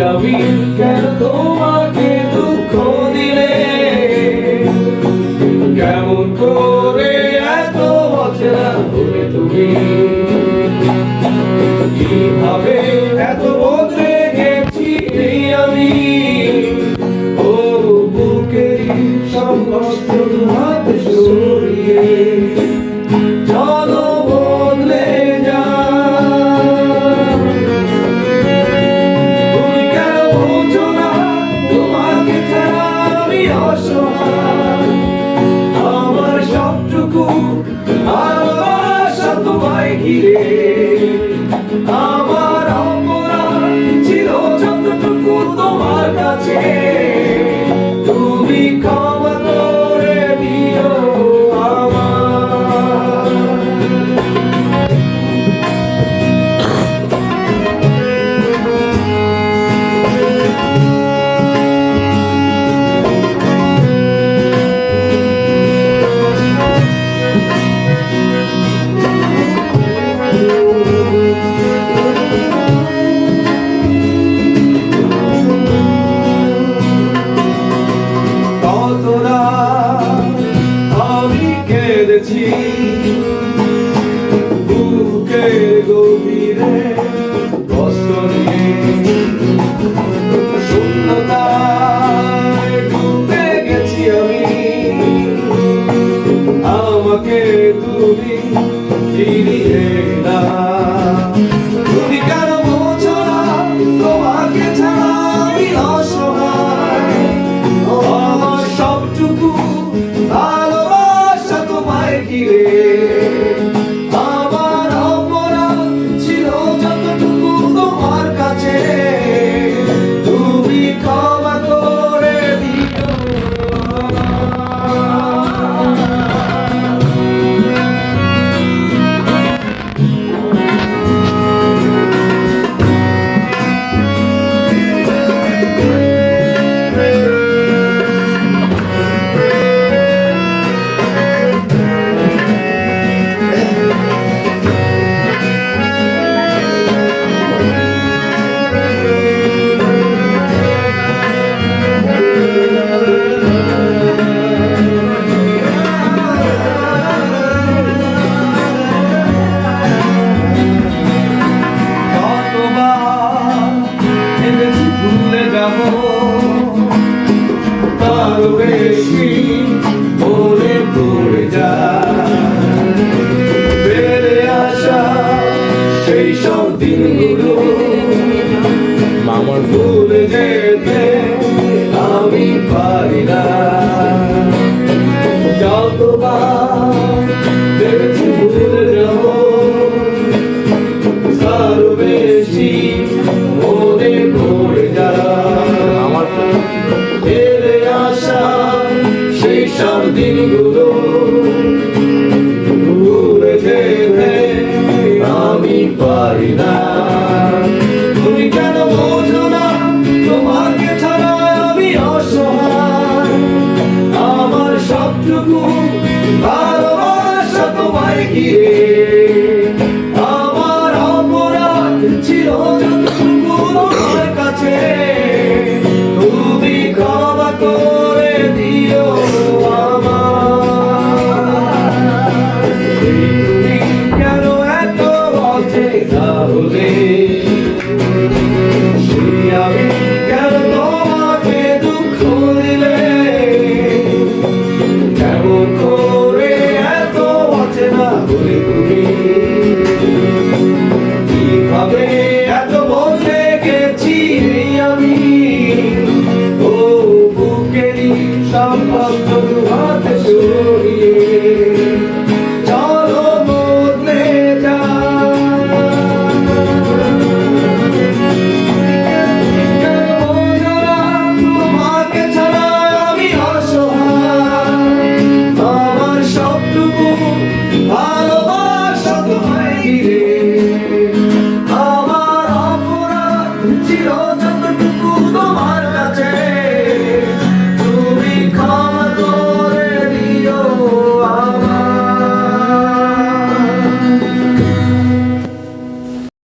আমি কেন তোমাকে দুঃখ দিলে, কেমন করে এত অচেনা হলে তুমি, কিভাবে এত বদলে গেছি আমি। ও বুকেরই সব কষ্ট হাতে সরিয়ে চলো বদলে যা। তুমি কেন বোঝো না তোমাকে ছাড়া আমি অসহায়, আমার সবটুকু ভালোবাসা তোমায় ঘিরে, আমার অপরাধ ছিল যতটুকু তোমার কাছে, তুমি ক্ষমা করে দিও আমায়। আমি কেঁদেছি বুকের গভীরে কষ্ট নিয়ে, শূন্যতায় ডুবে গেছি আমি, আমাকে তুমি ফিরিয়ে না। তুমি কেন বোঝো না তোমাকে ছাড়া আমি অসহায়, আমার সবটুকু ভালোবাসা তোমায় ঘিরে, আমার অপরাধ ছিল যতটুকু তোমার কাছে, তুমি ক্ষমা করে দিও বেশি মনে পড়ে যায়, ফেলে আসা সেই সব দিনগুলো আমার ভুলে যেতে আমি পারি না। যতবার ভেবেছি ভুলে যাবো, তারও বেশি মনে পড়ে যায় আমার ফেলে আসা সেই সব দিনগুলো, ভুলে যেতে আমি পারি না। তুমি কেন বোঝো না তোমাকে ছাড়া আমি অসহায়, আমার সবটুকু ভালোবাসা তোমায় ঘিরে, আমার অপরাধ ছিল যতটুকু তোমার কাছে, তুমি ক্ষমা করে দিও আমায়। তুমি কেন এত অচেনা হলে, আমি কেন তোমাকে দুঃখ দিলে, কেমন করে এত অচেনা হলে তুমি, কিভাবে এত বদলে গেছি আমি। ও বুকেরই সব কষ্ট হাতে সরিয়ে চলো বদলে যা। তোমাকে ছাড়া আমি অসহায়, আমার সবটুকু ভালোবাসা তোমায় ঘিরে, আমার অপরাধ ছিল যতটুকু